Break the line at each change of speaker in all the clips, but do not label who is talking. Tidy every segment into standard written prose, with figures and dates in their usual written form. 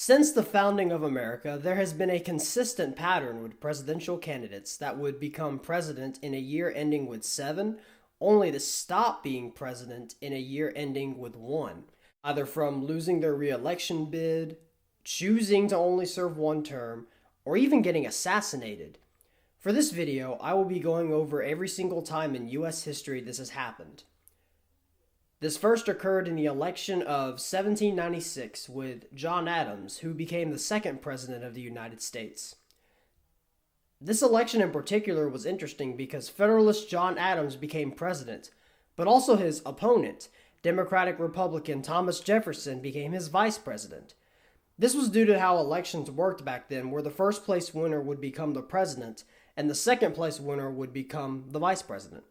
Since the founding of America, there has been a consistent pattern with presidential candidates that would become president in a year ending with 7, only to stop being president in a year ending with 1, either from losing their re-election bid, choosing to only serve one term, or even getting assassinated. For this video, I will be going over every single time in US history this has happened. This first occurred in the election of 1796 with John Adams, who became the second president of the United States. This election in particular was interesting because Federalist John Adams became president, but also his opponent, Democratic Republican Thomas Jefferson, became his vice president. This was due to how elections worked back then, where the first place winner would become the president and the second place winner would become the vice president.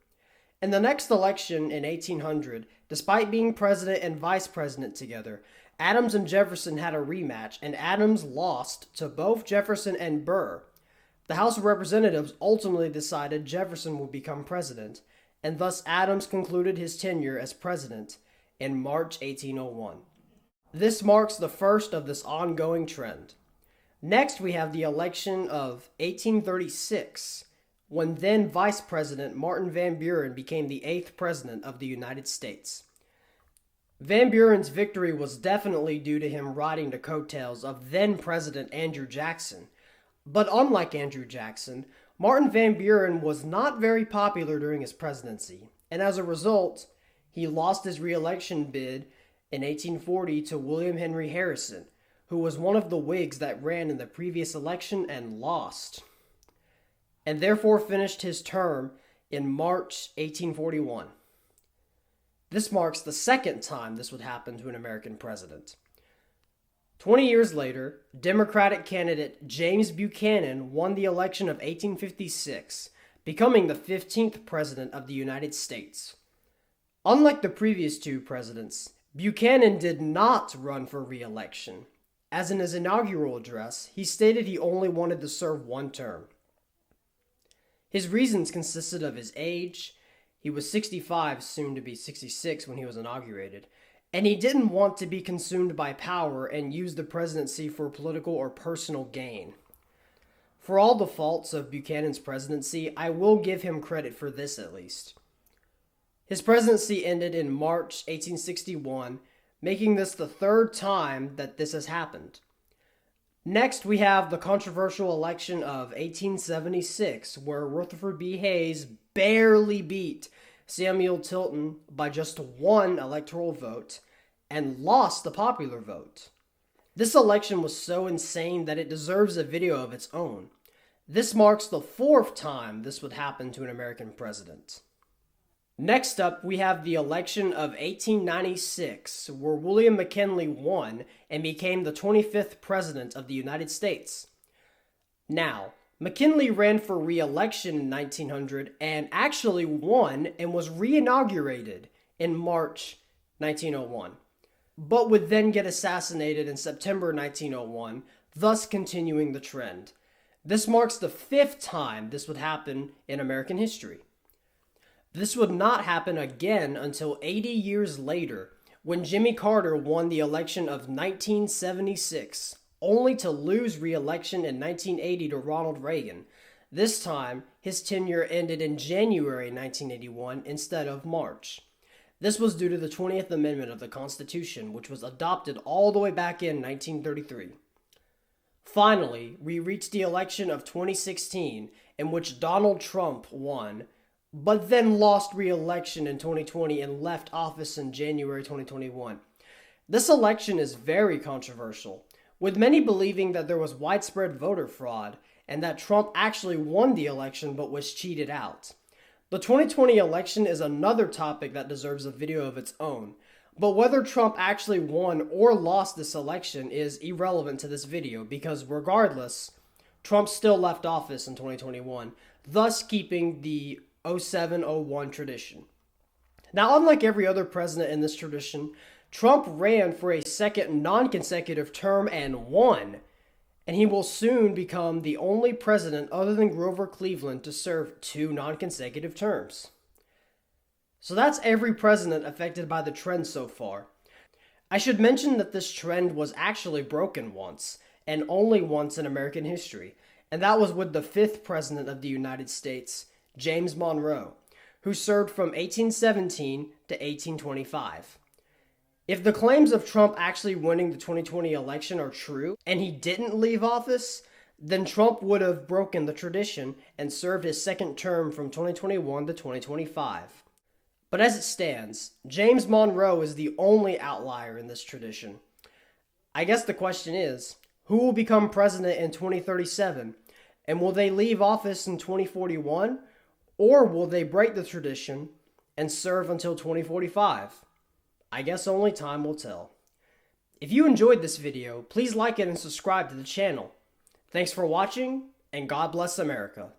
In the next election in 1800, despite being president and vice president together, Adams and Jefferson had a rematch, and Adams lost to both Jefferson and Burr. The House of Representatives ultimately decided Jefferson would become president, and thus Adams concluded his tenure as president in March 1801. This marks the first of this ongoing trend. Next, we have the election of 1836. When then Vice President Martin Van Buren became the 8th President of the United States. Van Buren's victory was definitely due to him riding the coattails of then President Andrew Jackson. But unlike Andrew Jackson, Martin Van Buren was not very popular during his presidency, and as a result, he lost his re-election bid in 1840 to William Henry Harrison, who was one of the Whigs that ran in the previous election and lost, and therefore finished his term in March 1841. This marks the second time this would happen to an American president. 20 years later, Democratic candidate James Buchanan won the election of 1856, becoming the 15th president of the United States. Unlike the previous two presidents, Buchanan did not run for re-election. As in his inaugural address, he stated he only wanted to serve one term. His reasons consisted of his age. He was 65, soon to be 66 when he was inaugurated, and he didn't want to be consumed by power and use the presidency for political or personal gain. For all the faults of Buchanan's presidency, I will give him credit for this at least. His presidency ended in March 1861, making this the third time that this has happened. Next, we have the controversial election of 1876, where Rutherford B. Hayes barely beat Samuel Tilden by just one electoral vote and lost the popular vote. This election was so insane that it deserves a video of its own. This marks the fourth time this would happen to an American president. Next up, we have the election of 1896, where William McKinley won and became the 25th President of the United States. Now, McKinley ran for re-election in 1900 and actually won and was re-inaugurated in March 1901, but would then get assassinated in September 1901, thus continuing the trend. This marks the fifth time this would happen in American history. This would not happen again until 80 years later, when Jimmy Carter won the election of 1976, only to lose re-election in 1980 to Ronald Reagan. This time, his tenure ended in January 1981 instead of March. This was due to the 20th Amendment of the Constitution, which was adopted all the way back in 1933. Finally, we reached the election of 2016, in which Donald Trump won, but then lost re-election in 2020 and left office in January 2021. This election is very controversial, with many believing that there was widespread voter fraud and that Trump actually won the election but was cheated out. The 2020 election is another topic that deserves a video of its own, but whether Trump actually won or lost this election is irrelevant to this video because regardless, Trump still left office in 2021, thus keeping the 0701 tradition. Now, unlike every other president in this tradition, Trump ran for a second non-consecutive term and won, and he will soon become the only president other than Grover Cleveland to serve 2 non-consecutive terms. So that's every president affected by the trend so far. I should mention that this trend was actually broken once, and only once in American history, and that was with the fifth president of the United States, James Monroe, who served from 1817 to 1825. If the claims of Trump actually winning the 2020 election are true, and he didn't leave office, then Trump would have broken the tradition and served his second term from 2021 to 2025. But as it stands, James Monroe is the only outlier in this tradition. I guess the question is, who will become president in 2037? And will they leave office in 2041? Or will they break the tradition and serve until 2045? I guess only time will tell. If you enjoyed this video, please like it and subscribe to the channel. Thanks for watching, and God bless America.